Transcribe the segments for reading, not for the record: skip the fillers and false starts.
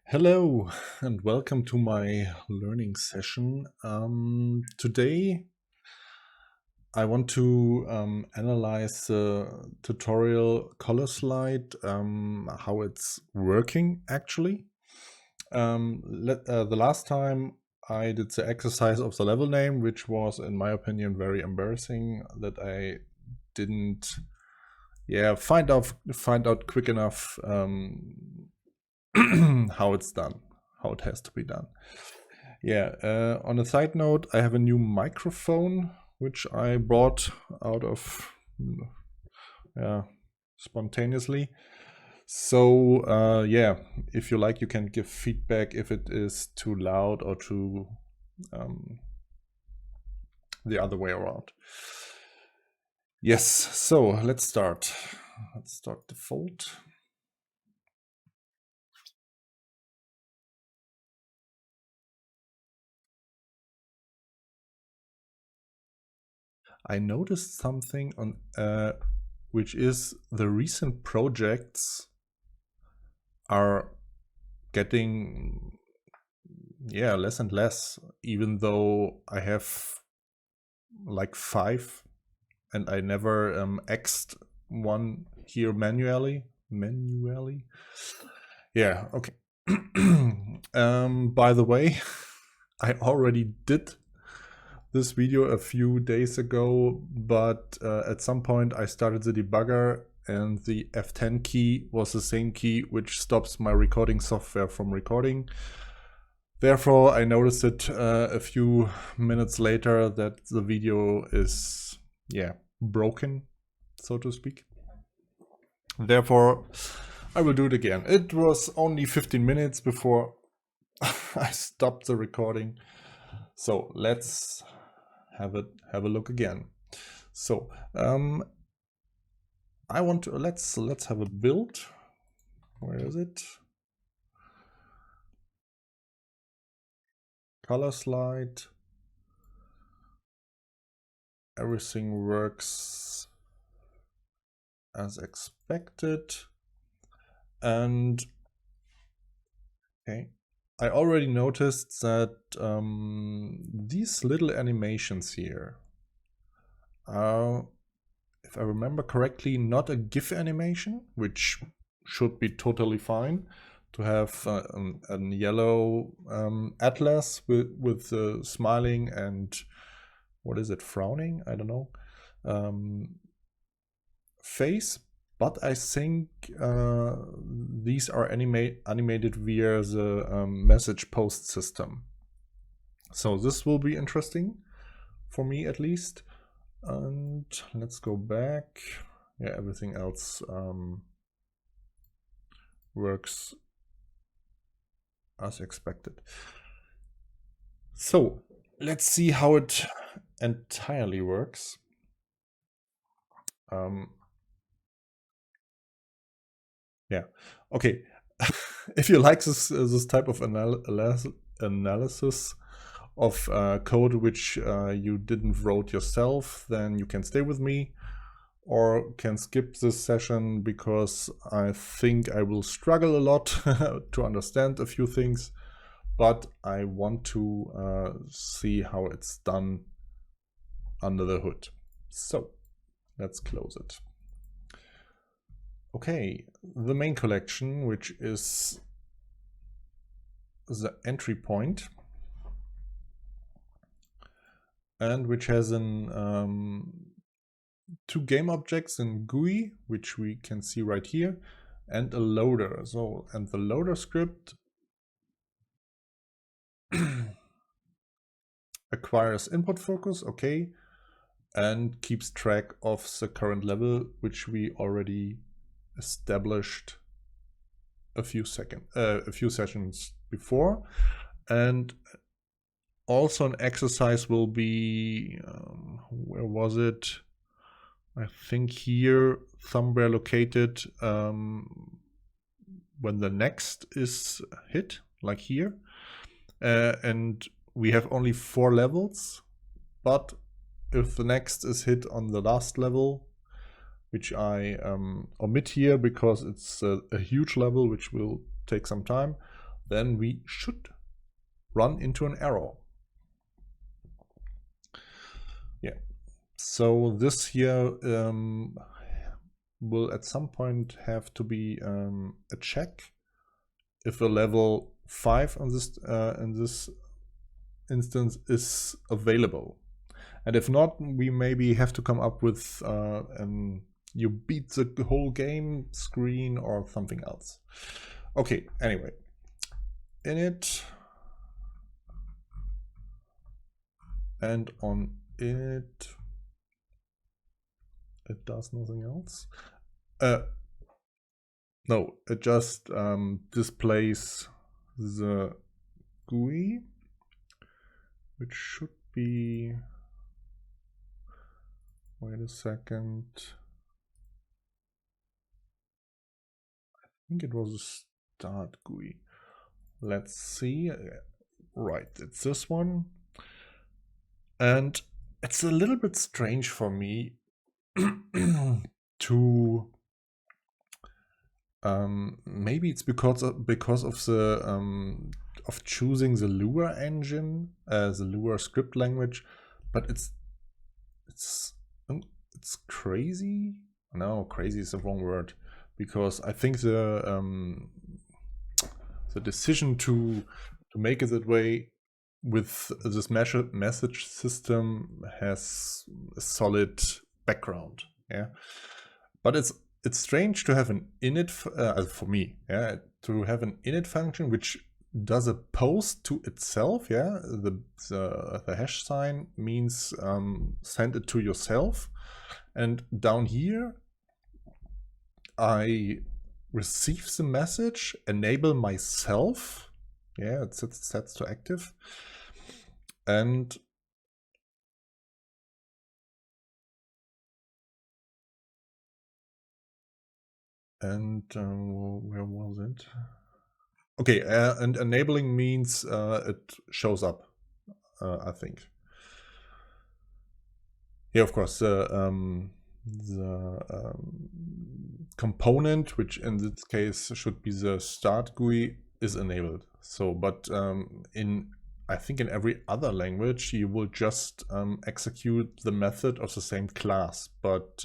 Hello and welcome to my learning session. Today I want to analyze the tutorial Colorslide, how it's working actually. The last time I did the exercise of the level name, which was in my opinion very embarrassing that I didn't find out quick enough how it's done, how it has to be done. On a side note, I have a new microphone which I bought out of spontaneously. So if you like, you can give feedback if it is too loud or too the other way around. Yes, so let's start. Let's start Defold. I noticed something on which is the recent projects are getting less and less, even though I have like 5 and I never xed one here manually. Yeah, okay. By the way, I already did this video a few days ago, but at some point I started the debugger and the F10 key was the same key which stops my recording software from recording. Therefore, I noticed it a few minutes later that the video is, broken, so to speak. Therefore, I will do it again. It was only 15 minutes before I stopped the recording. So let's have a look again. So I want to let's have a build. Where is it? Colorslide. Everything works as expected. And okay, I already noticed that these little animations here are, if I remember correctly, not a GIF animation, which should be totally fine to have a yellow atlas with smiling and what is it, frowning? I don't know. Face, but I think these are animated via the message post system. So this will be interesting for me at least. And let's go back. Yeah, everything else works as expected. So let's see how it entirely works. Okay. If you like this type of analysis of code which you didn't wrote yourself, then you can stay with me or can skip this session, because I think I will struggle a lot to understand a few things, but I want to see how it's done under the hood. So let's close it. Okay, the main collection, which is the entry point and which has an 2 game objects in GUI, which we can see right here, and a loader. So, and the loader script acquires input focus, okay, and keeps track of the current level, which we already established a few sessions before. And also an exercise will be, where was it? I think here somewhere located when the next is hit, like here. And we have only 4 levels, but if the next is hit on the last level, which I omit here because it's a huge level which will take some time, then we should run into an error. Yeah, so this here will at some point have to be a check if a level 5 on this in this instance is available, and if not, we maybe have to come up with you beat the whole game screen or something else. Okay, anyway, init, and on it does nothing else. No, it just displays the GUI, which should be, wait a second, I think it was a start GUI. Let's see. Right, it's this one. And it's a little bit strange for me to maybe it's because of the of choosing the Lua engine as the Lua script language, but it's crazy. No, crazy is the wrong word, because I think the decision to make it that way with this message system has a solid background. Yeah, but it's strange to have an init for me. Yeah, to have an init function which does a post to itself. Yeah, the hash sign means send it to yourself, and down here I receive the message, enable myself. Yeah, it sets to active, and where was it? Okay, and enabling means it shows up, I think. Yeah, of course, the component, which in this case should be the start GUI, is enabled. So, but I think in every other language you will just execute the method of the same class, but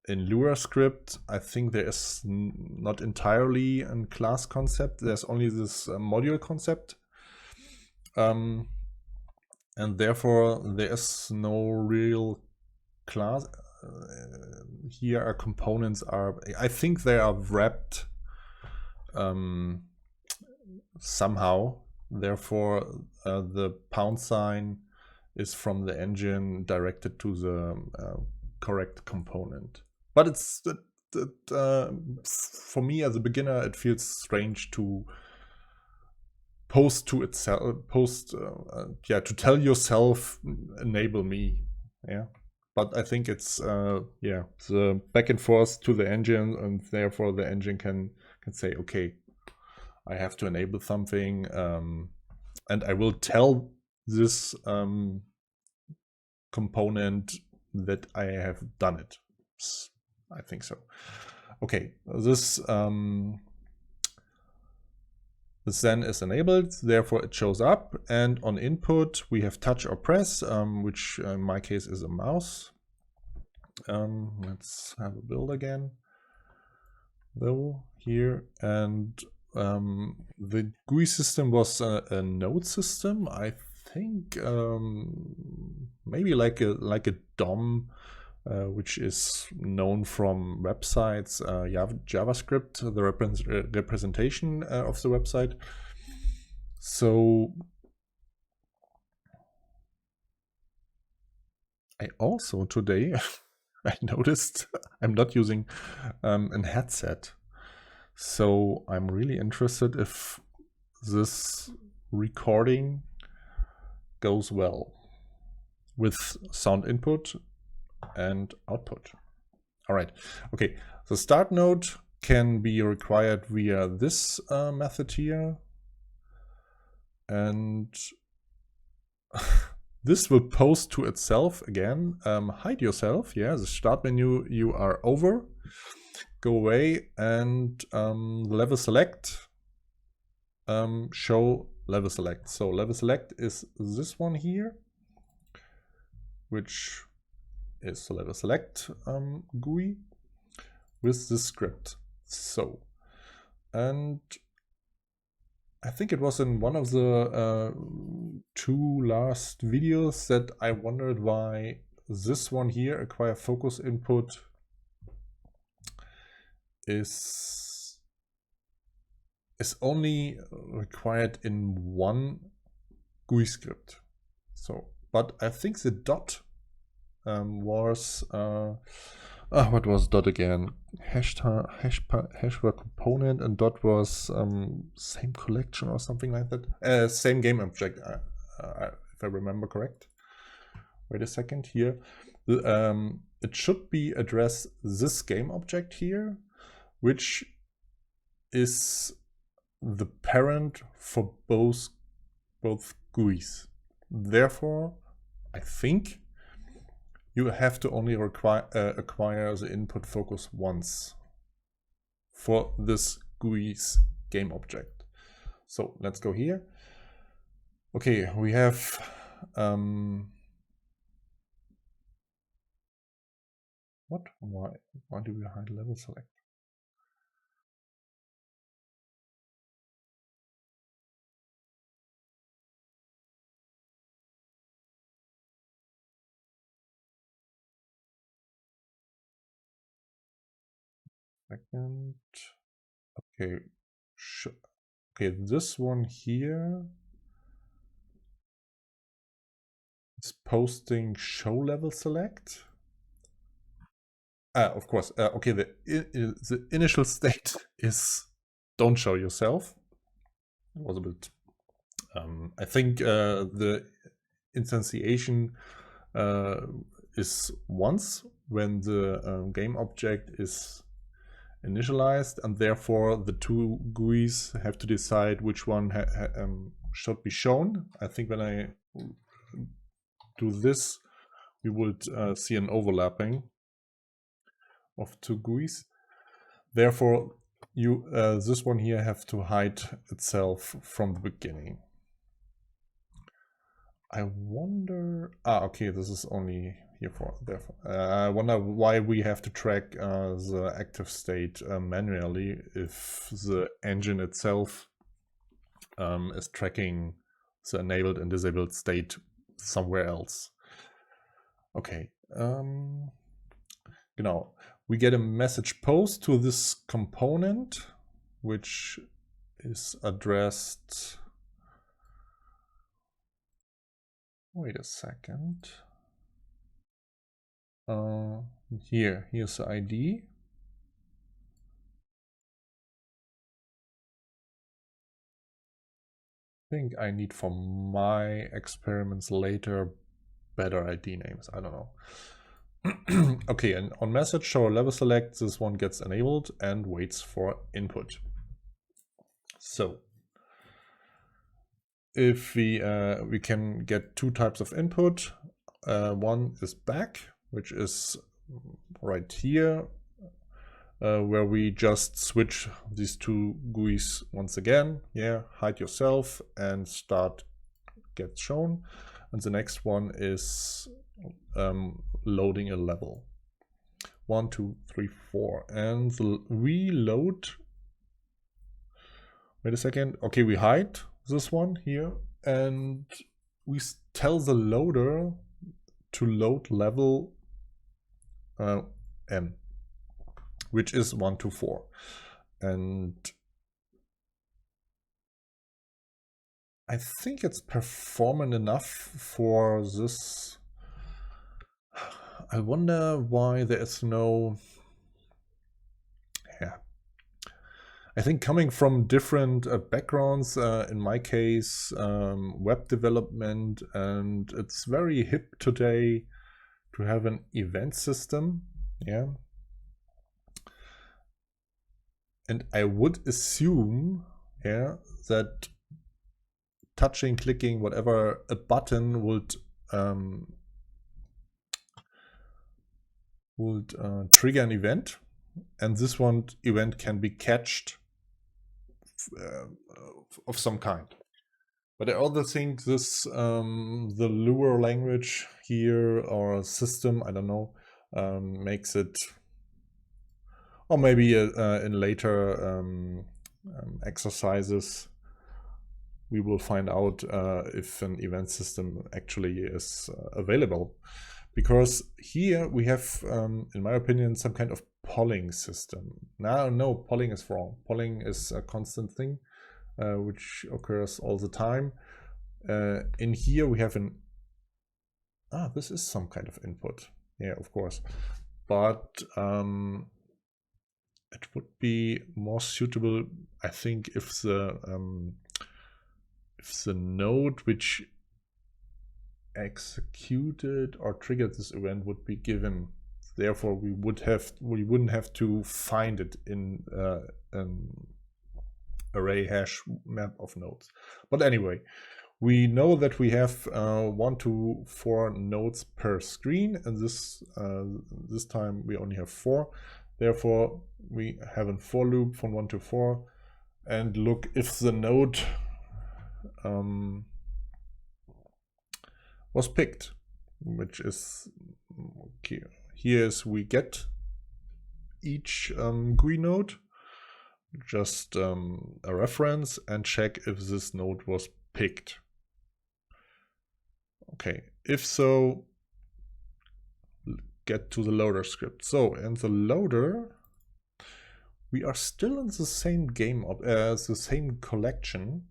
in Lua script, I think there is not entirely a class concept. There's only this module concept. And therefore there is no real class. Here are components I think they are wrapped somehow. Therefore the pound sign is from the engine directed to the correct component. But it's for me as a beginner, it feels strange to post to itself, to tell yourself, enable me. Yeah, but I think it's the back and forth to the engine, and therefore the engine can say, okay, I have to enable something, and I will tell this component that I have done it. I think so. Okay, this then is enabled, therefore it shows up, and on input we have touch or press, which in my case is a mouse. Let's have a build again, though, here, and the GUI system was a node system, I think, maybe like a DOM, which is known from websites, JavaScript, the representation of the website. So I also today I noticed I'm not using a headset, so I'm really interested if this recording goes well with sound input and output. All right, okay, the start node can be required via this method here, and this will post to itself again. Hide yourself. Yeah, the start menu, you are over. Go away and level select. show level select. So level select is this one here, which is the level select GUI with this script. So, and I think it was in one of the two last videos that I wondered why this one here, acquire focus input, is only required in one GUI script. So, but I think the dot was what was dot again? Hashware component, and dot was same collection or something like that. Same game object, if I remember correct. Wait a second here. It should be address this game object here, which is the parent for both GUIs. Therefore, I think you have to only acquire the input focus once for this GUI's game object. So let's go here. Okay, we have what? Why do we hide level select? Second. Okay. Okay, this one here is posting show level select. Of course. Okay, the initial state is don't show yourself. It was a bit. I think the instantiation is once when the game object is initialized, and therefore the two GUIs have to decide which one should be shown. I think when I do this, we would see an overlapping of two GUIs. Therefore, you this one here have to hide itself from the beginning. I wonder. Okay, this is only here for. Therefore, I wonder why we have to track the active state manually if the engine itself is tracking the enabled and disabled state somewhere else. Okay. Genau. We get a message post to this component, which is addressed. Wait a second. Here's the ID. I think I need for my experiments later better ID names. I don't know. Okay, and on message show level select, this one gets enabled and waits for input. So if we can get two types of input. One is back, which is right here, where we just switch these two GUIs once again. Yeah, hide yourself and start gets shown. And the next one is loading a level. 1, 2, 3, 4. And the reload. Wait a second. Okay, we hide this one here, and we tell the loader to load level n, which is 1 to 4. And I think it's performant enough for this. I wonder why there is no. Yeah. I think coming from different backgrounds, in my case, web development, and it's very hip today to have an event system. Yeah. And I would assume, yeah, that touching, clicking, whatever, a button would trigger an event, and this one event can be catched of some kind. But I also think this the Lua language here, or system, I don't know, makes it, or maybe in later exercises we will find out if an event system actually is available. Because here we have, in my opinion, some kind of polling system. No, polling is wrong. Polling is a constant thing, which occurs all the time. In here we have an, this is some kind of input. Yeah, of course. But it would be more suitable, I think, if the node which executed or triggered this event would be given. Therefore, we wouldn't have to find it in an array hash map of nodes. But anyway, we know that we have 1 to 4 nodes per screen, and this time we only have 4. Therefore, we have a for loop from 1 to 4, and look if the node was picked, which is okay. Here is we get each GUI node, just a reference, and check if this node was picked. Okay, if so, get to the loader script. So in the loader, we are still in the same game as the same collection,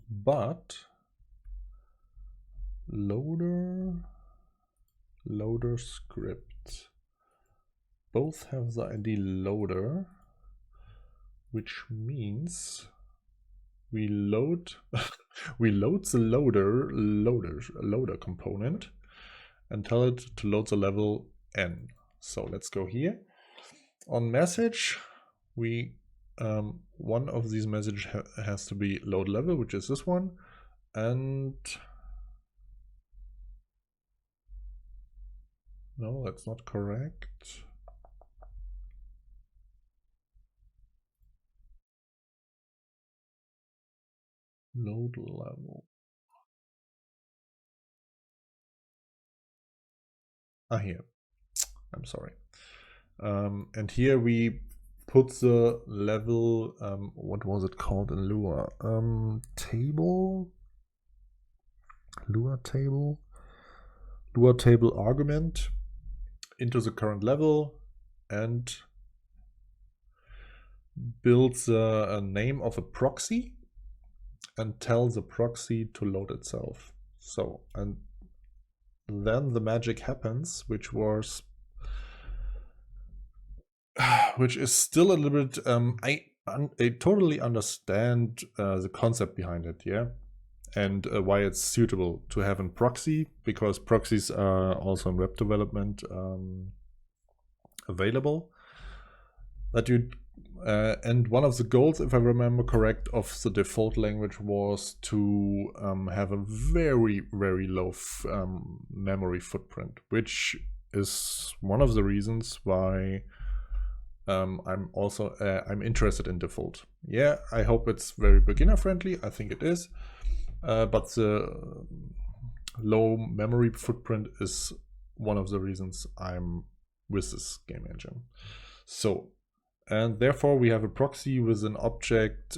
but loader script both have the ID loader, which means we load the loader component and tell it to load the level n. So let's go here. On message, we one of these messages has to be load level, which is this one, and no, that's not correct. Load level. Here. I'm sorry. And here we put the level, what was it called in Lua? Lua table argument into the current level, and builds a name of a proxy and tell the proxy to load itself. So, and then the magic happens, which is still a little bit, I totally understand the concept behind it, yeah, and why it's suitable to have a proxy, because proxies are also in web development available. That you and one of the goals, if I remember correct, of the default language was to have a very, very low memory footprint, which is one of the reasons why I'm interested in Defold. Yeah, I hope it's very beginner friendly. I think it is, but the low memory footprint is one of the reasons I'm with this game engine. So, and therefore we have a proxy with an object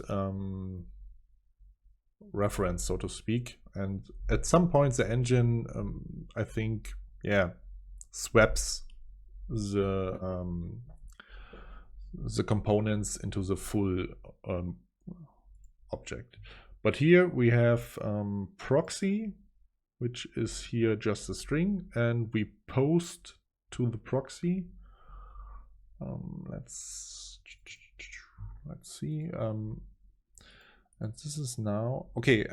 reference, so to speak. And at some point the engine, I think, yeah, swaps the components into the full object. But here we have proxy, which is here just a string, and we post to the proxy. Let's see. And this is now okay.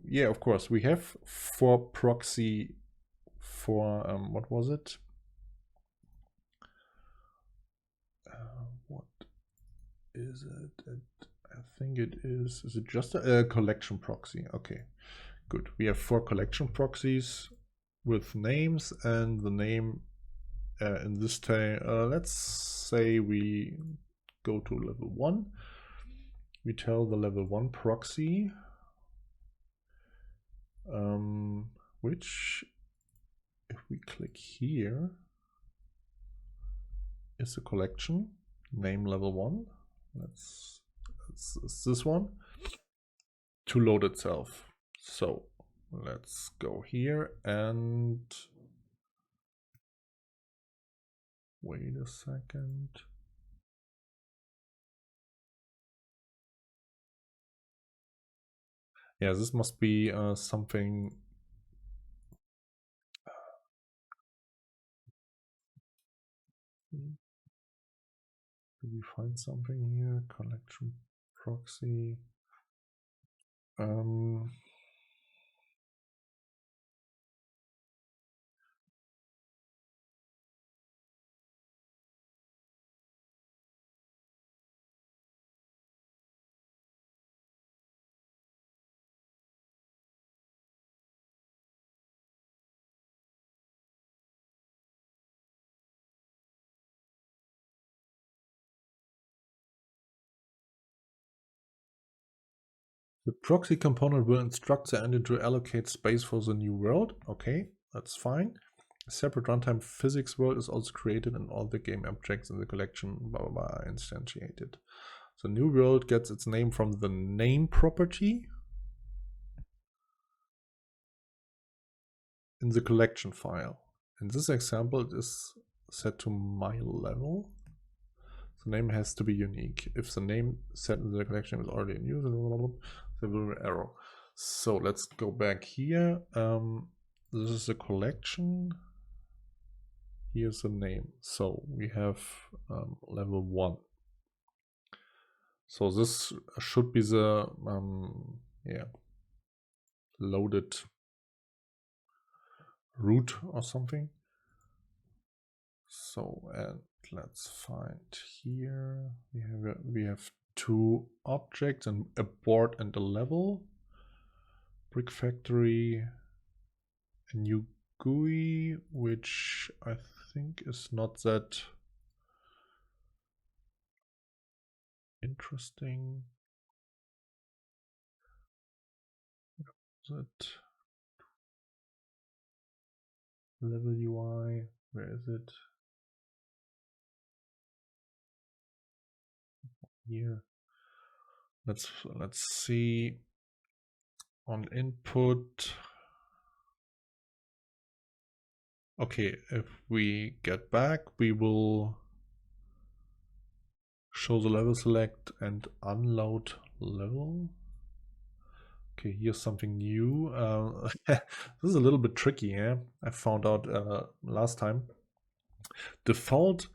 Yeah, of course we have for proxy for what was it? What is it? I think it is. Is it just a collection proxy? Okay, good. We have 4 collection proxies with names, and the name in this time, let's say we go to level 1, we tell the level 1 proxy, which, if we click here, is a collection, name level 1. It's this one, to load itself. So let's go here and wait a second. Yeah, this must be something. Did we find something here? Collection proxy. The proxy component will instruct the engine to allocate space for the new world. Okay, that's fine. A separate runtime physics world is also created and all the game objects in the collection blah blah blah instantiated. The new world gets its name from the name property in the collection file. In this example, it is set to my level. The name has to be unique. If the name set in the collection is already in use, there will be an error. So let's go back here. This is a collection. Here's the name. So we have level 1. So this should be the loaded root or something. So, and let's find here. We have 2 objects, and a board and a level. Brick factory, a new GUI, which I think is not that interesting. That level UI, where is it? Here. Let's see on input. Okay, if we get back, we will show the level select and unload level. Okay, here's something new. This is a little bit tricky, yeah? I found out last time. Defold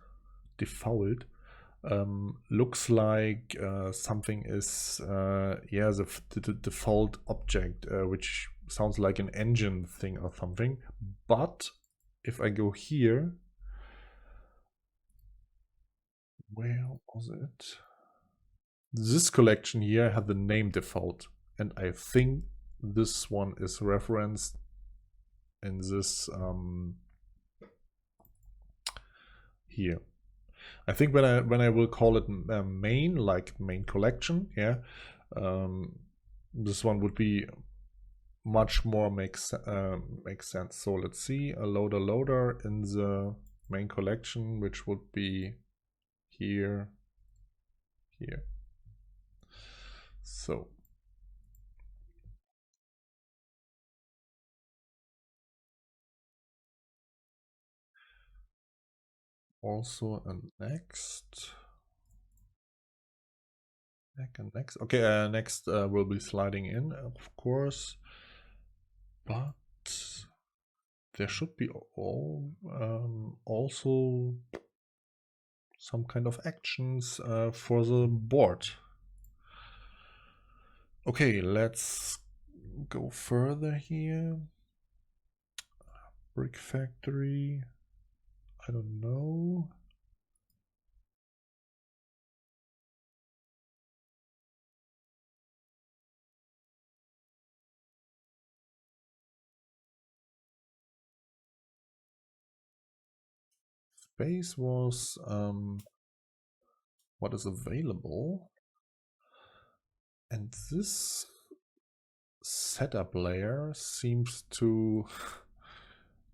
looks like something is the default object, which sounds like an engine thing or something. But if I go here, where was it? This collection here had the name default, and I think this one is referenced in this here. I think when I will call it main, like main collection, yeah, this one would be much more makes sense. So let's see, a loader in the main collection, which would be here. So also a next. Okay, next will be sliding in, of course, but there should be also some kind of actions for the board. Okay, let's go further here. Brick factory. I don't know. Space was what is available. And this setup layer seems to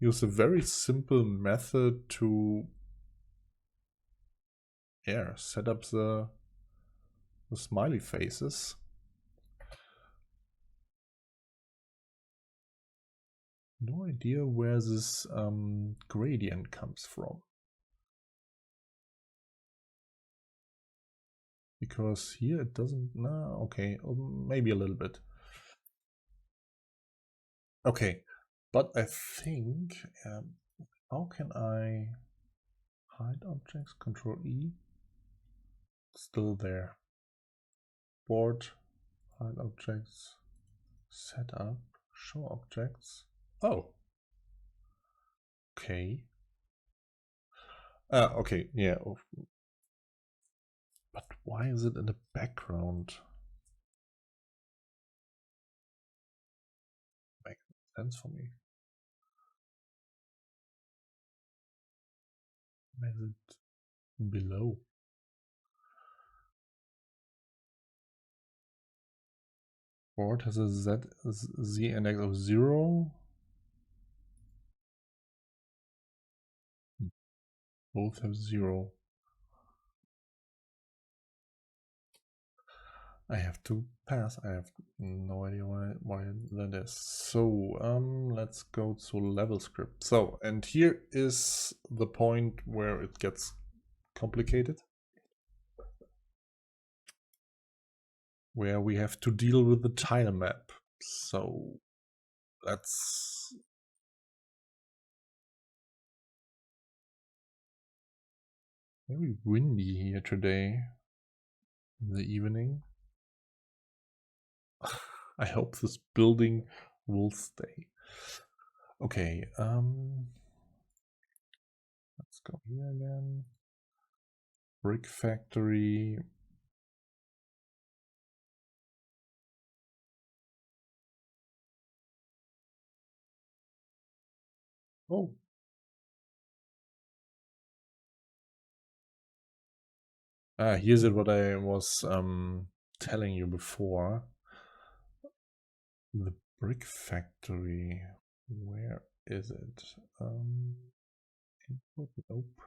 use a very simple method to set up the smiley faces. No idea where this gradient comes from. Because here it doesn't, no, okay, maybe a little bit. Okay, but I think, how can I hide objects? Control E, still there. Board, hide objects, setup, show objects. Oh, okay. Okay, yeah. But why is it in the background? Makes sense for me. Why is it below? Board has a Z index of 0. Both have 0. I have to pass. I have no idea why that is. So let's go to level script. So, and here is the point where it gets complicated, where we have to deal with the tile map. So let's very windy here today in the evening. I hope this building will stay. Okay, let's go here again. Brick factory. Oh. Here's it what I was telling you before. The brick factory. Where is it? Input, nope.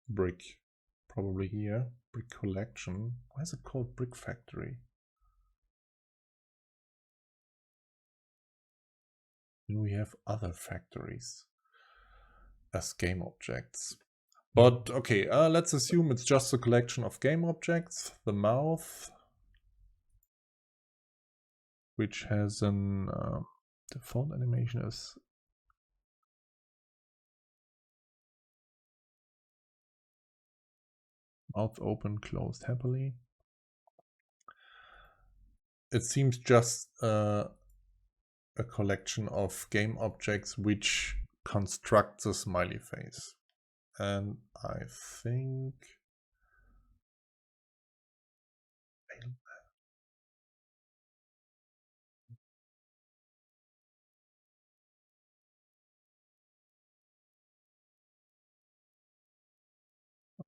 Brick. Probably here. Brick collection. Why is it called brick factory? And we have other factories as game objects. But okay, let's assume it's just a collection of game objects. The mouth, which has an default animation is mouth open, closed happily. It seems just a collection of game objects which construct the smiley face. And I think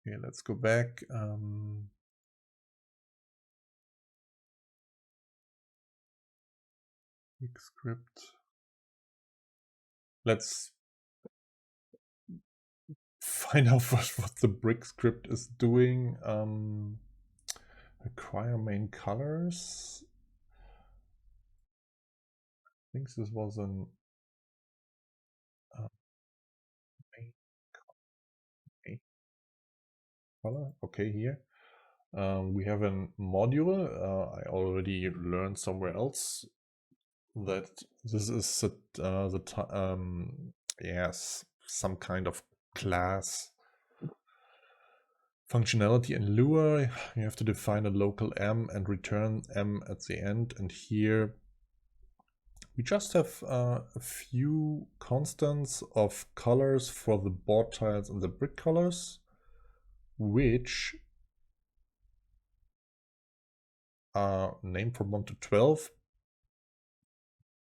okay, let's go back. Big script. Let's find out what the brick script is doing. Acquire main colors. I think this was an main color. Okay, here we have a module. I already learned somewhere else that this is yes, some kind of class functionality in Lua. You have to define a local M and return M at the end. And here we just have a few constants of colors for the board tiles and the brick colors, which are named from 1 to 12.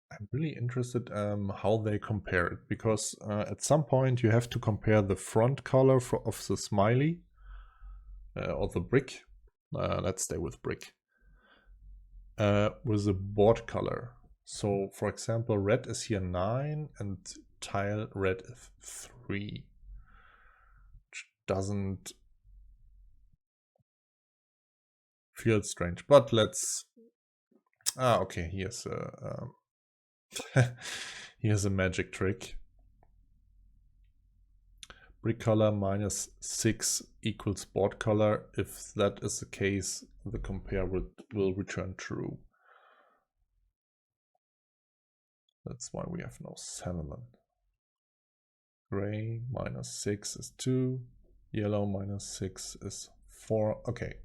I'm really interested how they compare it, because at some point you have to compare the front color of the smiley or the brick. Let's stay with brick. with a board color. So for example, red is here 9 and tile red is 3, which doesn't feel strange, but let's, okay, here's a here's a magic trick. Brick color -6 equals board color. If that is the case, the compare will return true. That's why we have no 7. Gray -6 is 2. Yellow -6 is 4. Okay,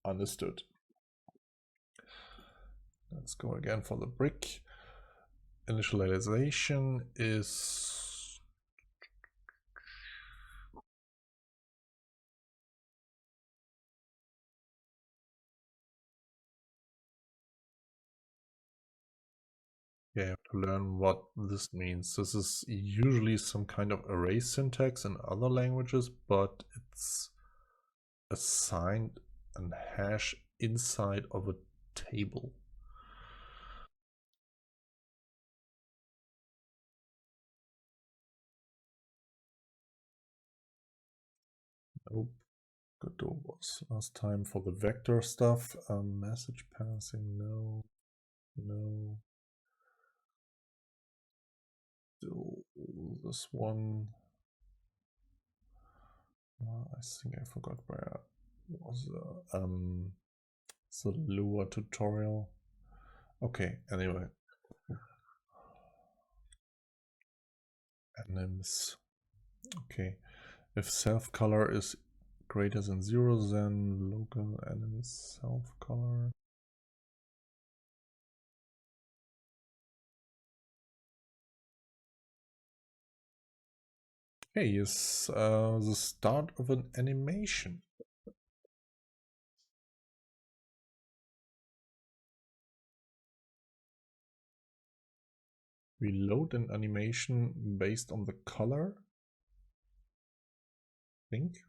understood. Let's go again for the brick. Initialization is yeah, you have to learn what this means. This is usually some kind of array syntax in other languages, but it's assigned a hash inside of a table. Nope. Godot was last time for the vector stuff. Message passing, no. No. Do this one. I think I forgot where was the Lua tutorial. Okay, anyway. Enums. Okay. If self color is greater than 0, then local enemy self color. Hey, is the start of an animation. We load an animation based on the color. I think.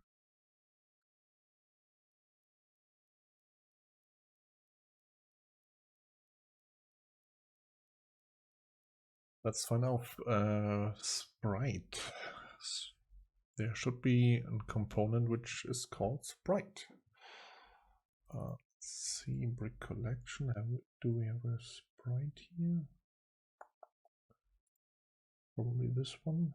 Let's find out sprite. There should be a component which is called sprite. Let's see, brick collection. Do we have a sprite here? Probably this one.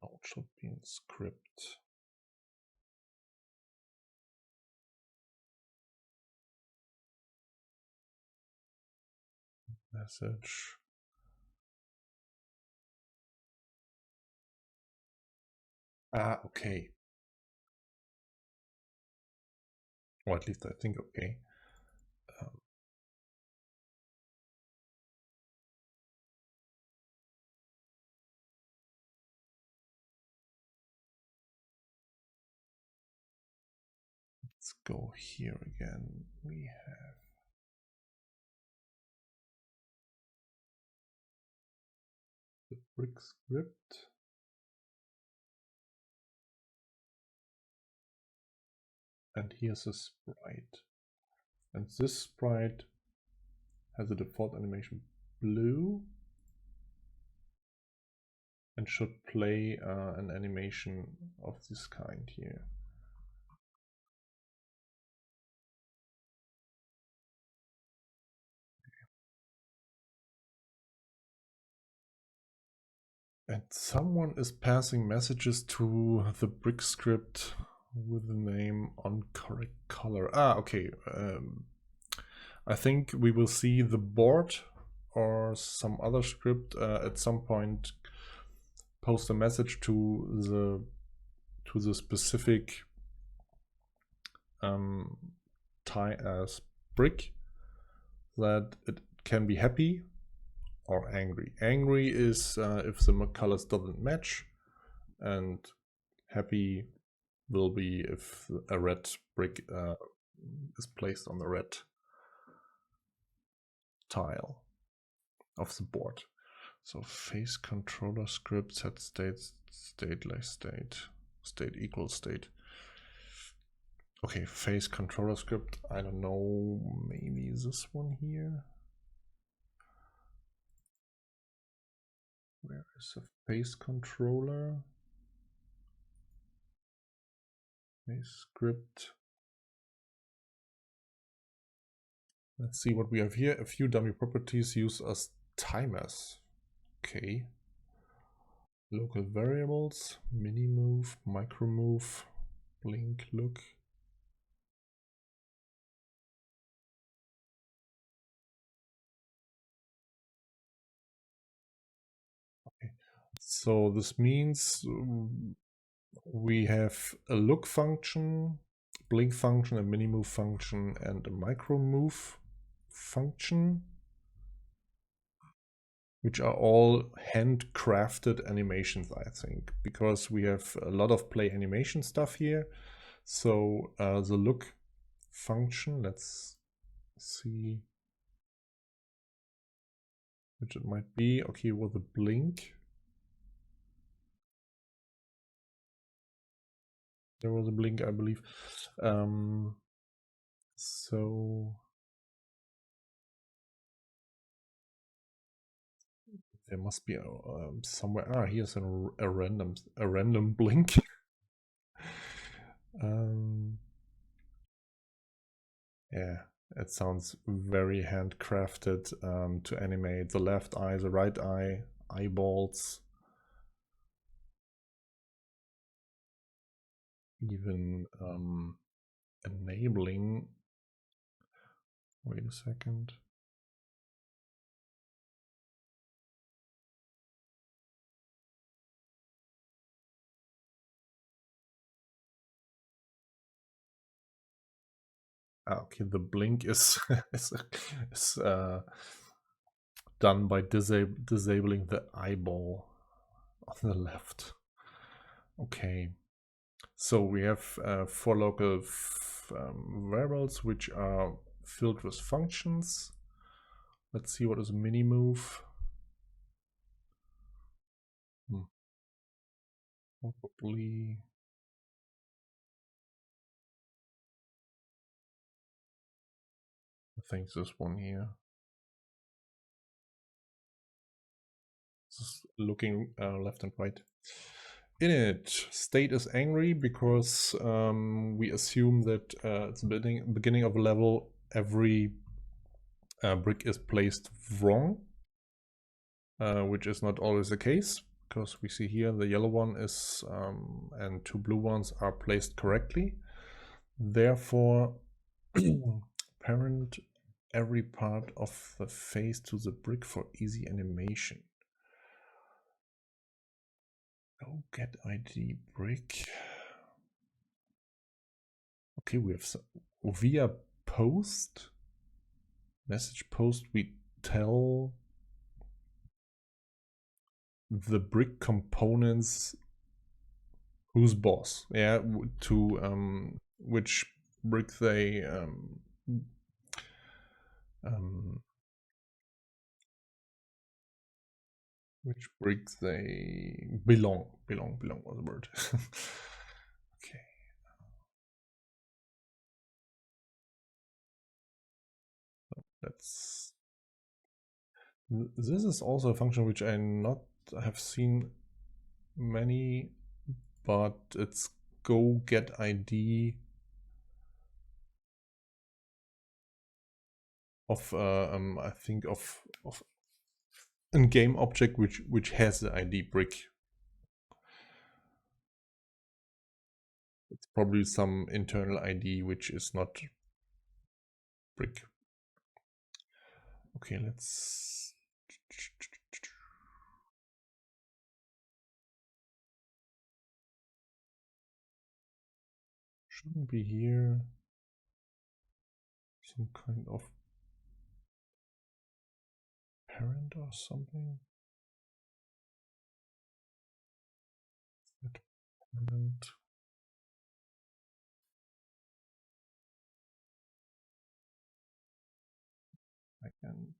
No, it should be in script. Message. Okay. Or at least I think okay. Let's go here again. We have the brick script. And here's a sprite. And this sprite has a default animation blue and should play an animation of this kind here. And someone is passing messages to the brick script with the name on correct color. Okay. I think we will see the board or some other script at some point post a message to the specific brick that it can be happy or angry. Angry is if the colors doesn't match, and happy will be if a red brick is placed on the red tile of the board. So face controller script set state like state equals state. Okay, face controller script. I don't know, maybe this one here. Where is the face controller? Face script. Let's see what we have here. A few dummy properties used as timers. Okay. Local variables, mini move, micro move, blink, look. Okay. So this means we have a look function, blink function, a mini move function, and a micro move function, which are all handcrafted animations, I think, because we have a lot of play animation stuff here. So the look function, let's see which it might be. Okay, with the blink. There was a blink, I believe. So there must be somewhere. Ah, here's a random blink. Yeah, it sounds very handcrafted to animate the left eye, the right eye, eyeballs, even enabling. Wait a second. Ah, okay, the blink is is done by disabling the eyeball on the left. Okay, so we have 4 local variables which are filled with functions. Let's see what is a mini move. Probably I think this one here. Just looking left and right. In it, state is angry because we assume that it's the beginning of a level, every brick is placed wrong, which is not always the case, because we see here the yellow one is and 2 blue ones are placed correctly. Therefore, parent every part of the face to the brick for easy animation. Oh, get ID brick. Okay, we have via post, message post, we tell the brick components who's boss. Yeah, to which brick they which brick they belong was the word. Okay. That's this is also a function which I not have seen many, but it's go get ID of I think of a game object which has the ID brick. It's probably some internal ID which is not brick. Okay, let's shouldn't be here some kind of parent or something. Parent. I can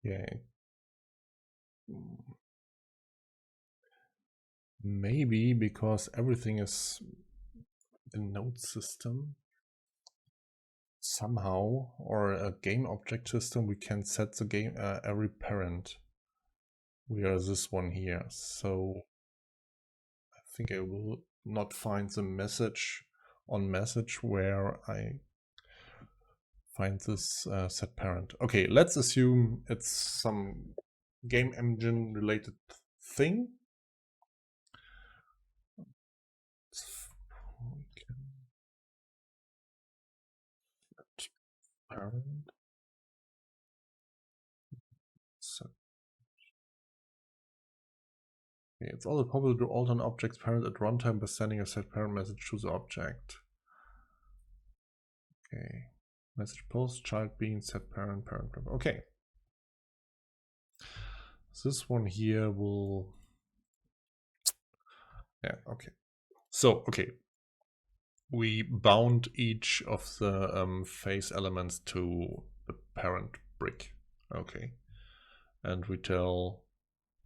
Yeah. Maybe because everything is a node system somehow, or a game object system, we can set the game every parent. We are this one here, so I think I will not find the message on message where I find this set parent. Okay, let's assume it's some game engine related thing. Parent. Set. Okay, it's also possible to alter an object's parent at runtime by sending a set parent message to the object. Okay. Message post, child being set parent, parent. Okay. This one here will. Yeah, okay. So, okay. We bound each of the face elements to the parent brick. Okay. And we tell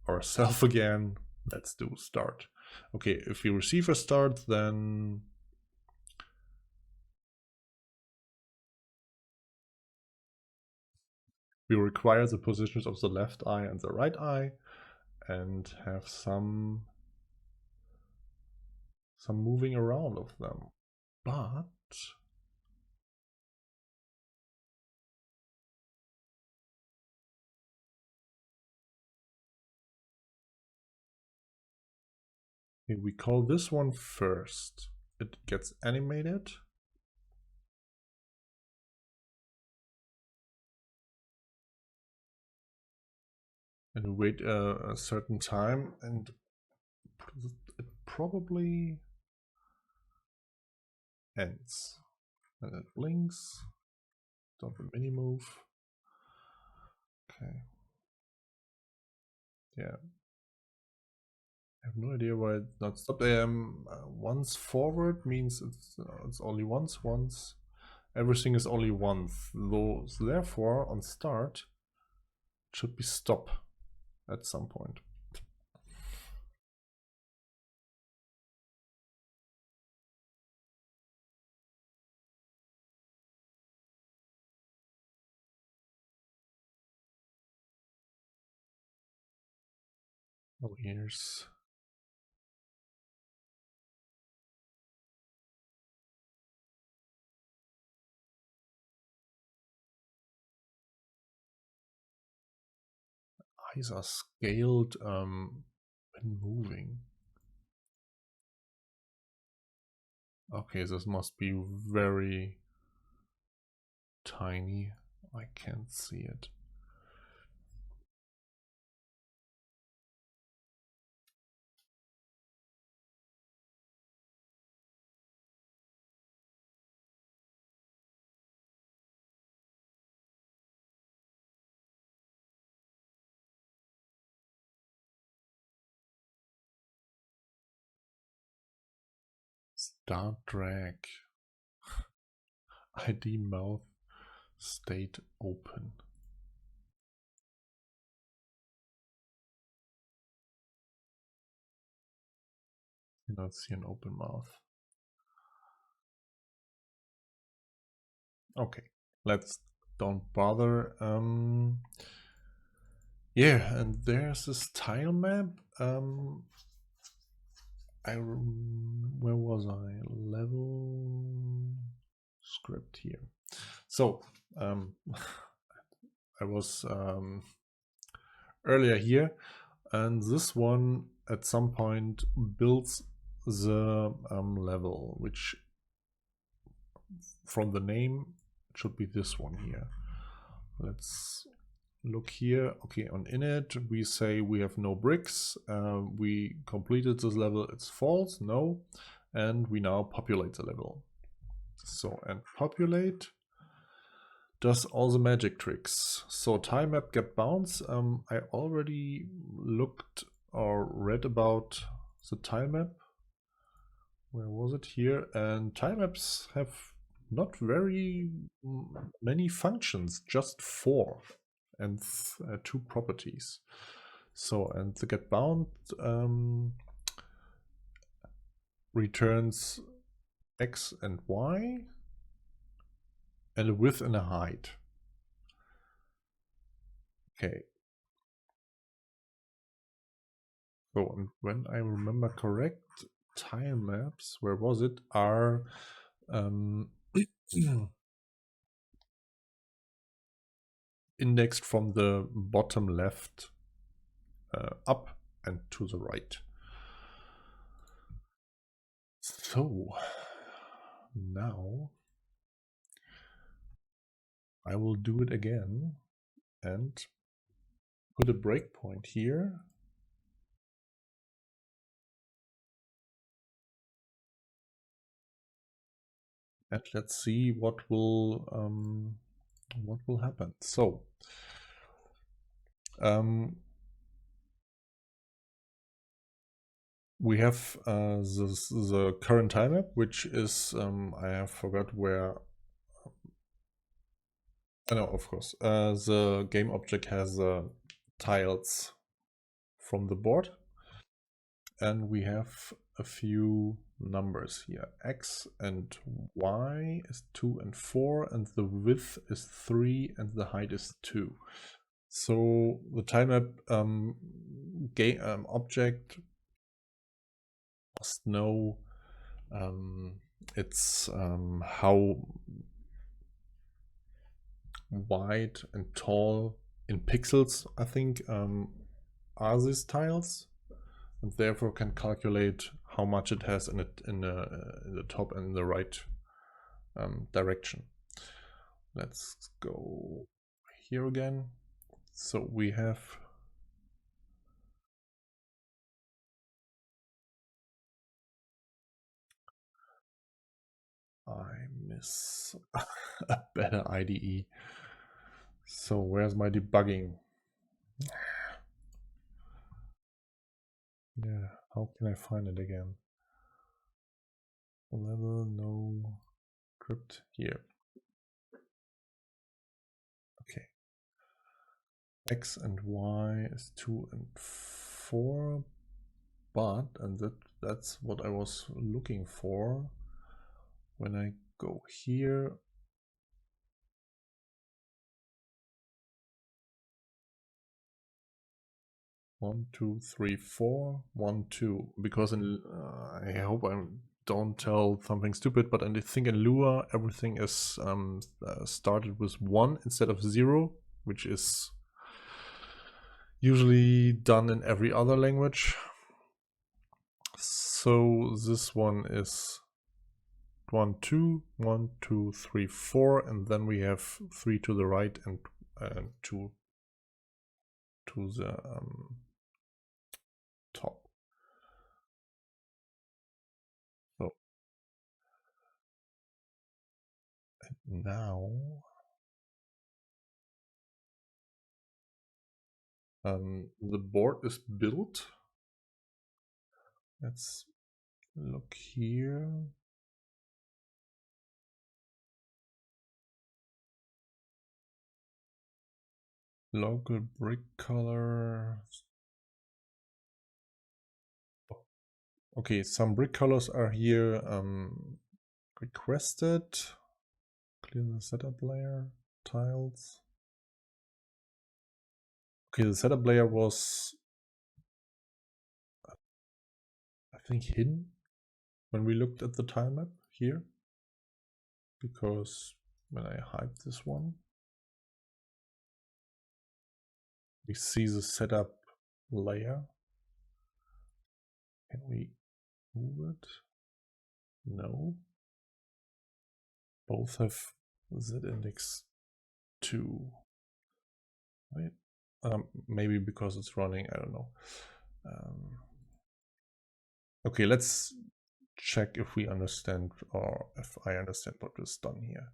ourselves again, let's do start. Okay, if we receive a start, then we require the positions of the left eye and the right eye and have some moving around of them. But we call this one first. It gets animated. And wait a certain time, and it probably ends. And it blinks. Stop a mini move. Okay. Yeah. I have no idea why it's not stopped. Once forward means it's only once. Everything is only once. Though, so therefore, on start, it should be stop at some point. Oh, here's. Eyes are scaled when moving. Okay, this must be very tiny. I can't see it. Start drag. ID mouth state open. You don't see an open mouth. Okay, let's don't bother. Yeah, and there's this tile map. Where was I? Level script here. So I was earlier here, and this one at some point builds the level, which from the name should be this one here. Let's look here. Okay, on init we say we have no bricks. We completed this level, it's false, no, and we now populate the level. So, and populate does all the magic tricks. So tile map get bounce. I already looked or read about the tile map. Where was it? Here. And tile maps have not very many functions, just 4 and two properties. So, and the getBound returns x and y and a width and a height. Okay. So, and when I remember correct, tile maps, where was it, are indexed from the bottom left up and to the right. So now I will do it again and put a breakpoint here. And let's see what will happen. So we have the current time map, which is I have forgot where. No, of course. The game object has tiles from the board, and we have a few numbers here. X and Y is 2 and 4, and the width is 3, and the height is 2. So the tile map object must know it's how wide and tall in pixels, I think, are these tiles, and therefore can calculate how much it has in it in the top and the right direction. Let's go here again. So we have I miss a better IDE. So where's my debugging? Yeah, how can I find it again? Level, no script here. Okay. X and Y is 2 and 4, but, and that's what I was looking for. When I go here, one, two, three, four, 1, 2. Because in, I hope I don't tell something stupid, but I think in Lua everything is started with 1 instead of 0, which is usually done in every other language. So this one is 1, 2, 1, 2, 3, 4, and then we have 3 to the right and 2 to the top. So and now the board is built. Let's look here. Local brick color. Okay, some brick colors are here requested. Clear the setup layer, tiles. Okay, the setup layer was, I think, hidden when we looked at the tile map here, because when I hide this one, we see the setup layer. Can we move it? No. Both have Z index 2. Wait, maybe because it's running, I don't know. Okay, let's check if we understand, or if I understand what is done here.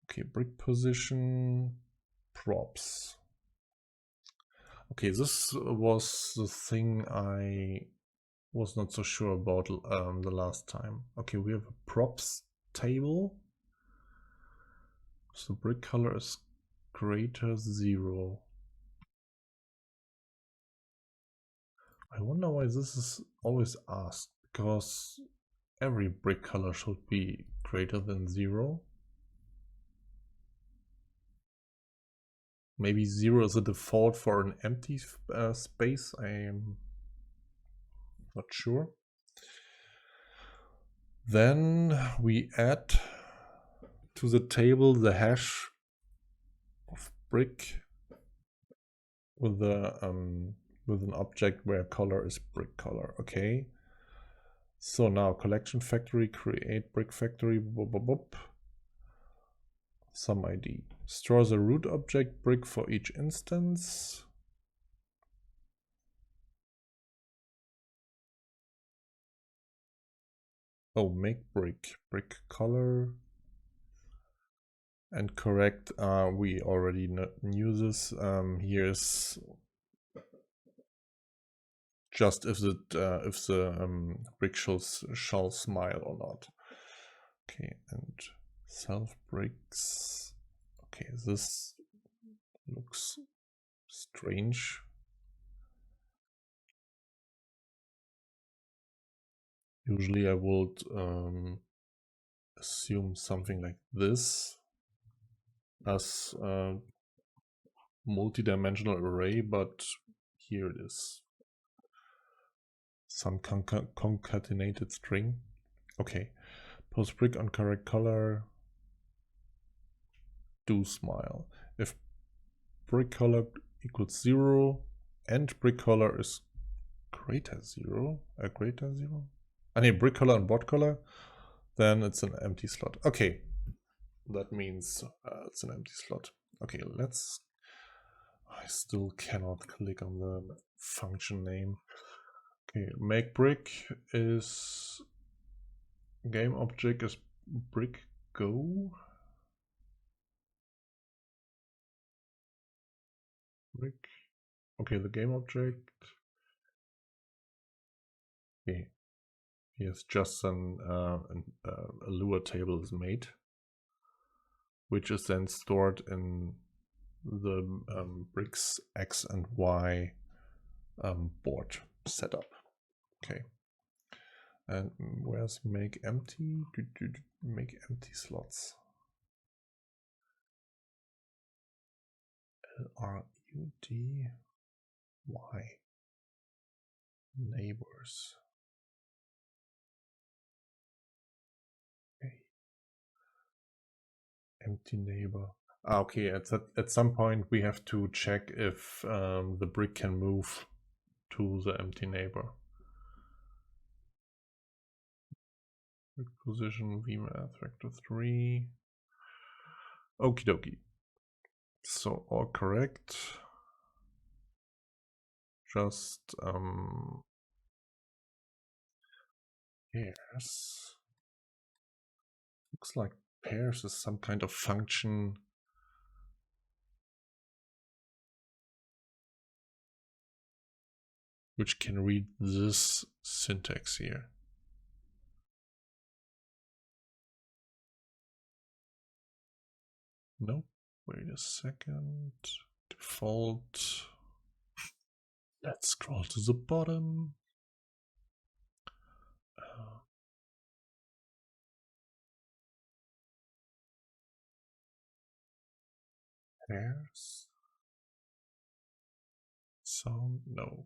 Okay, brick position, props. Okay, this was the thing I was not so sure about the last time. Okay, we have a props table. So brick color is greater 0. I wonder why this is always asked, because every brick color should be greater than 0. Maybe 0 is a default for an empty space, I am not sure. Then we add to the table the hash of brick with an object where color is brick color. Okay. So now collection factory, create brick factory, boop, boop, boop. Some ID. Store the root object brick for each instance. Oh, make brick color. And correct, we already knew this. Here's just if the brick shall smile or not. Okay, and self bricks. Okay, this looks strange. Usually I would assume something like this as a multi-dimensional array, but here it is. Some concatenated string. Okay, post brick on correct color. Do smile. If brick color equals 0 and brick color is greater 0, brick color and bot color, then it's an empty slot. Okay, that means it's an empty slot. Okay, I still cannot click on the function name. Okay, make brick is game object is brick go. Brick. Okay, the game object. Okay, here's just a Lua table is made, which is then stored in the bricks X and Y board setup. Okay. And where's make empty? Make empty slots. LRUDY neighbors. Okay. Empty neighbor. Okay, at some point we have to check if the brick can move to the empty neighbor. Brick position vmath vector 3. Okie dokie. So all correct. Just pairs. Looks like pairs is some kind of function which can read this syntax here. Nope. Wait a second. Default. Let's scroll to the bottom. Pairs. Sound? No.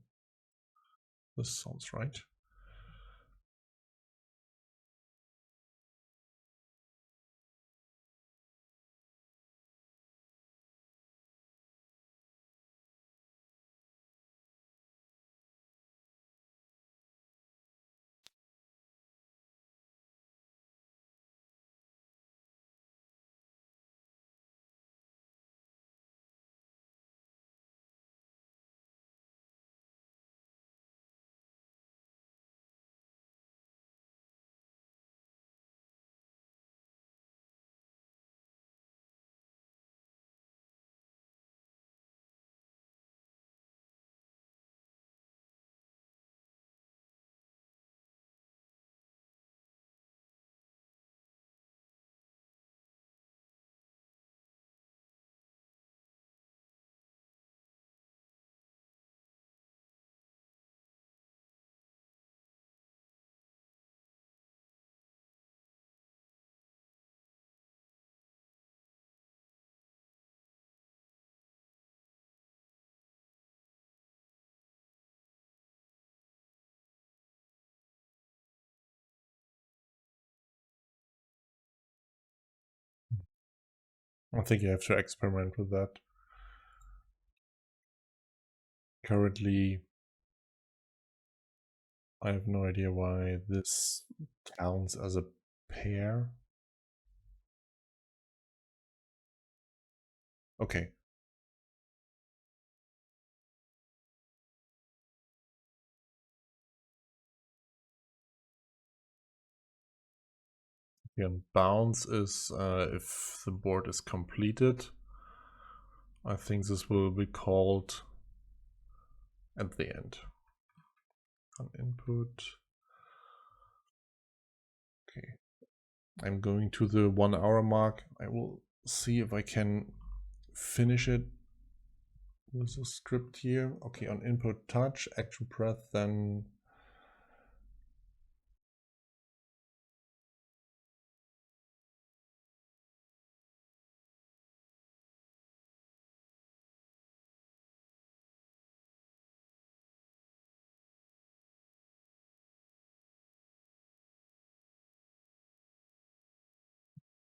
This sounds right. I think you have to experiment with that. Currently, I have no idea why this counts as a pair. Okay. And bounce is if the board is completed. I think this will be called at the end. On input. Okay. I'm going to the 1 hour mark. I will see if I can finish it with a script here. Okay, on input touch, action breath, then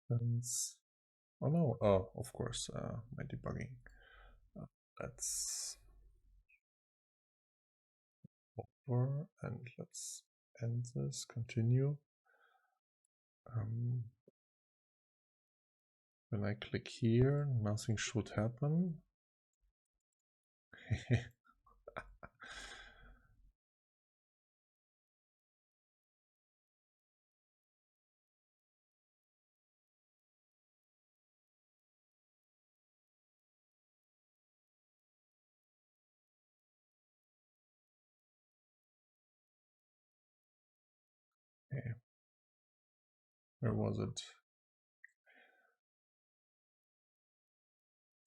oh no, oh, of course, my debugging. Let's over and let's end this, continue. When I click here, nothing should happen. Okay. Where was it?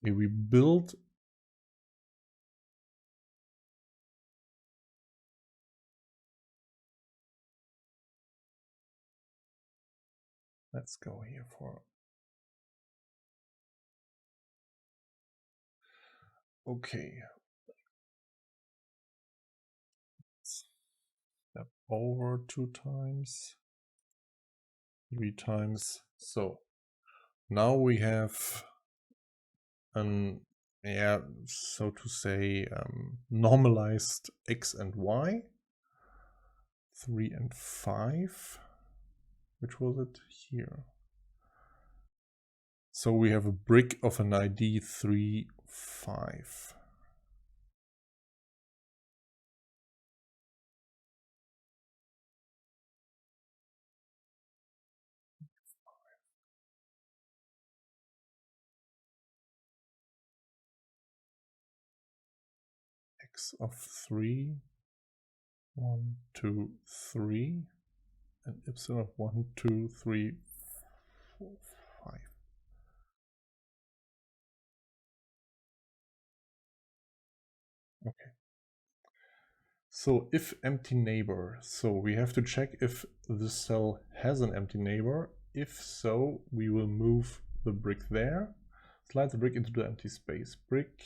Okay, we built let's go here for okay. Step over 2 times, 3 times. So now we have an, yeah, so to say, normalized x and y, 3 and 5. Which was it here? So we have a brick of an ID 3, 5. X of 3, 1, 2, 3, and y of 1, 2, 3, 4, 5. Okay. So if empty neighbor, so we have to check if this cell has an empty neighbor. If so, we will move the brick there, slide the brick into the empty space. Brick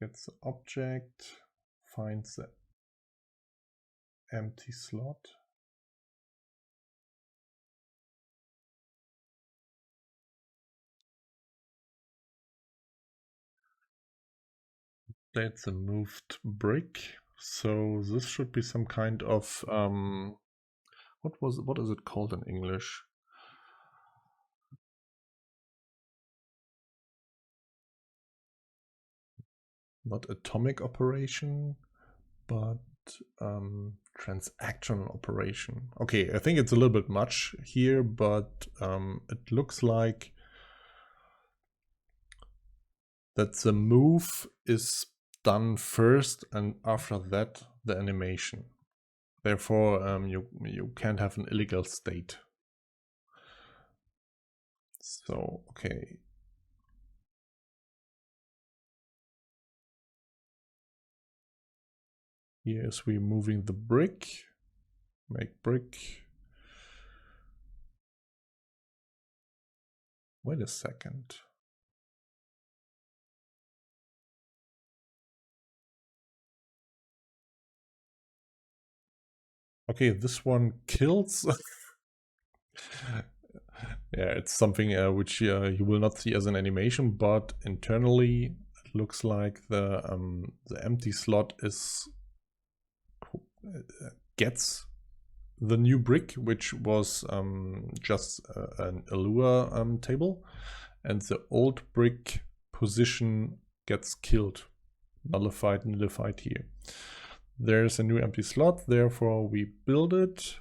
gets the object, finds the empty slot. That's a moved brick. So this should be some kind of what is it called in English? Not atomic operation, but transactional operation. Okay, I think it's a little bit much here, but it looks like that the move is done first and after that the animation. Therefore, you can't have an illegal state. So, okay. Yes, we're moving the brick. Make brick. Wait a second. Okay, this one kills. Yeah, it's something which you will not see as an animation, but internally it looks like the empty slot is gets the new brick, which was just an allure table, and the old brick position gets killed, nullified here. There's a new empty slot, therefore we build it,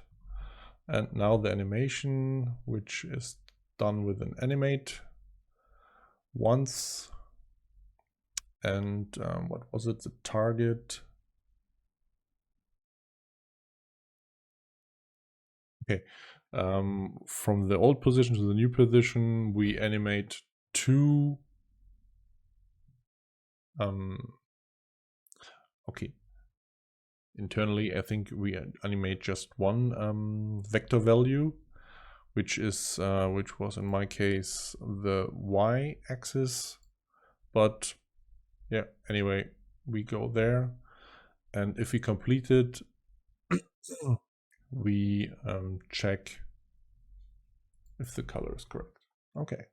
and now the animation, which is done with an animate once, and what was it, the target? Okay, from the old position to the new position, we animate two. Okay. Internally, I think we animate just one vector value, which is which was in my case the y-axis. But yeah, anyway, we go there, and if we complete it, we check if the color is correct. Okay.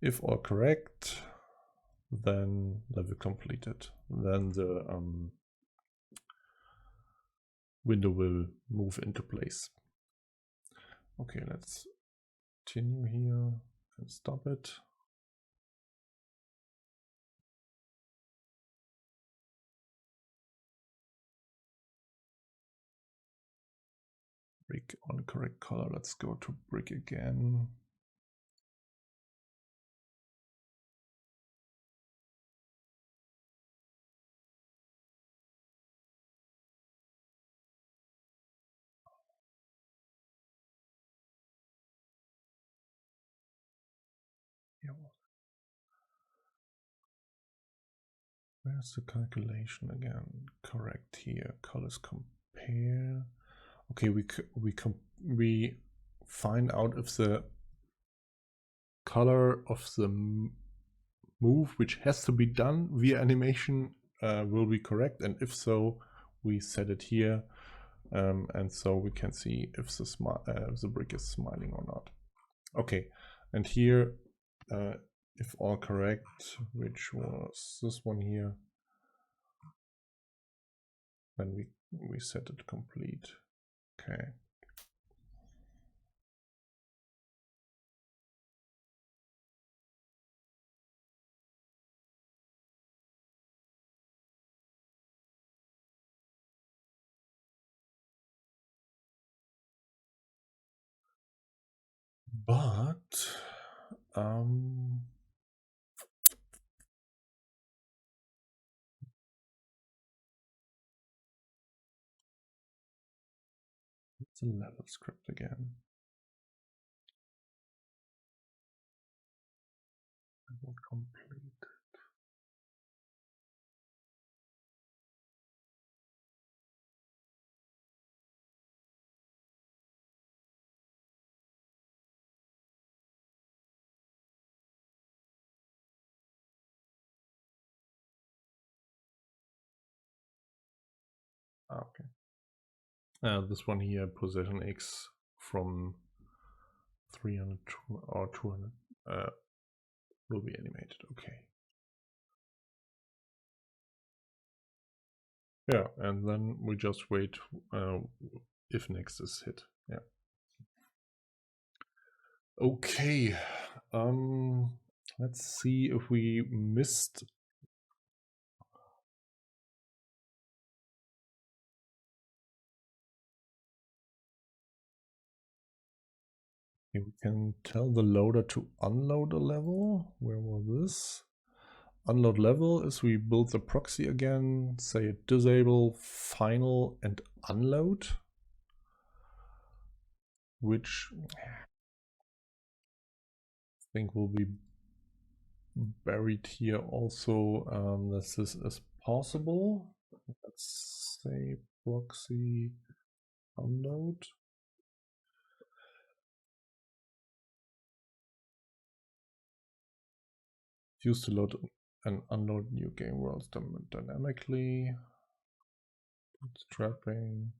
If all correct, then level completed. Then the window will move into place. Okay, let's continue here and stop it. Brick on correct color. Let's go to brick again. Where's the calculation again? Correct here. Colors compare. Okay, we find out if the color of the move, which has to be done via animation, will be correct, and if so, we set it here, and so we can see if the brick is smiling or not. Okay, and here, if all correct, which was this one here, then we set it complete. Okay. But it's a level script again. Level complete. Okay. This one here, position X from 300 or 200 will be animated. Okay. Yeah, and then we just wait if next is hit. Yeah. Okay. Let's see if we missed. We can tell the loader to unload a level. Where was this? Unload level is we build the proxy again, say disable, final, and unload, which I think will be buried here also. This is possible. Let's say proxy unload. Used to load and unload new game worlds dynamically. Bootstrapping,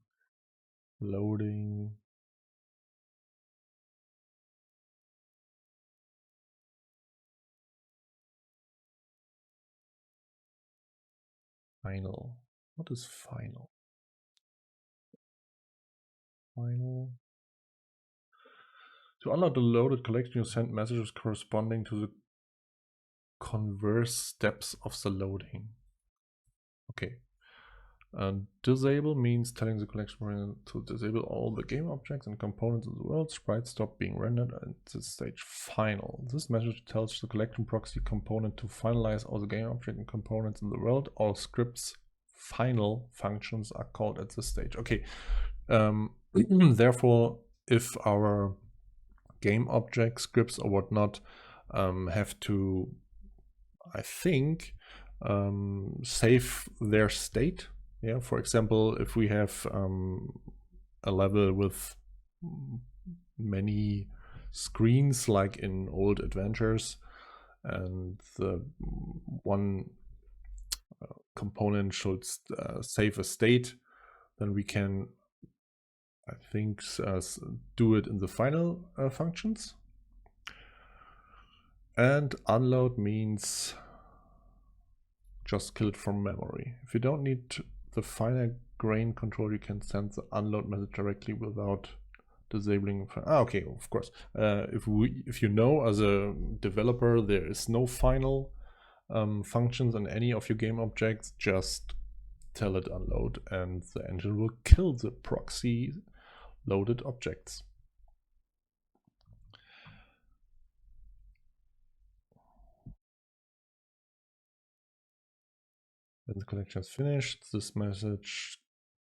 loading. Final. What is final? Final. To unload the loaded collection, you send messages corresponding to the converse steps of the loading. Okay. Disable means telling the collection to disable all the game objects and components in the world. Sprites stop being rendered at this stage. Final. This message tells the collection proxy component to finalize all the game objects and components in the world. All scripts final functions are called at this stage. Okay. Therefore, if our game object scripts or whatnot have to, I think, save their state. Yeah, for example, if we have a level with many screens like in old adventures, and the one component should save a state, then we can, I think, do it in the final functions. And unload means just kill it from memory. If you don't need the finer grain control, you can send the unload message directly without disabling. Okay, of course. If you know as a developer there is no final functions in any of your game objects, just tell it unload, and the engine will kill the proxy loaded objects. When the collection is finished, this message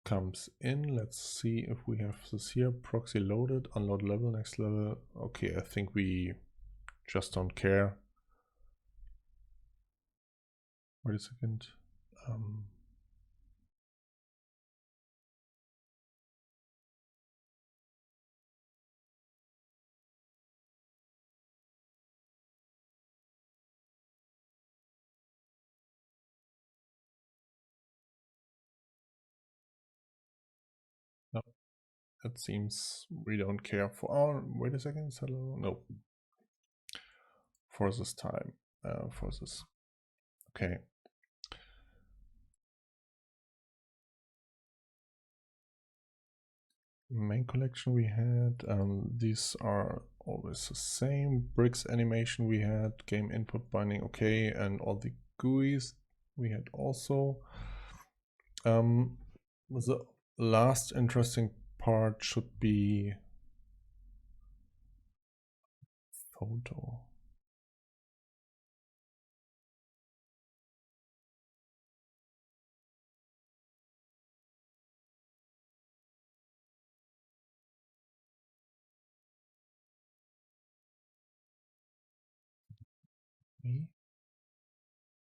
comes in. Let's see if we have this here. Proxy loaded, unload level, next level. Okay, I think we just don't care. Wait a second. No, it seems we don't care for. Oh, wait a second. Hello. No. For this time. For this. Okay. Main collection we had. These are always the same. Bricks animation we had. Game input binding. Okay, and all the GUIs we had also. The last interesting part should be photo.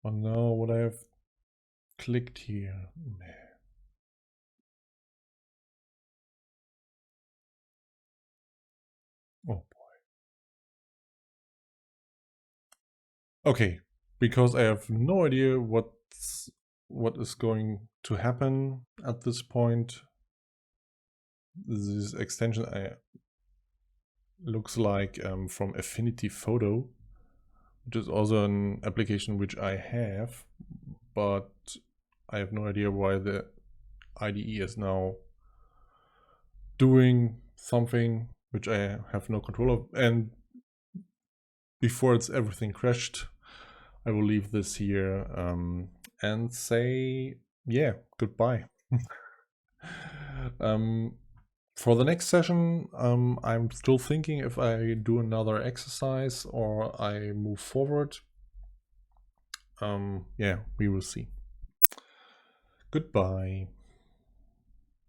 Oh no, what I have clicked here. Oh boy. Okay, because I have no idea what is going to happen at this point. This extension looks like from Affinity Photo, which is also an application which I have, but I have no idea why the IDE is now doing something which I have no control of. And before everything crashed, I will leave this here and say, yeah, goodbye. For the next session, I'm still thinking if I do another exercise or I move forward. Yeah, we will see. Goodbye.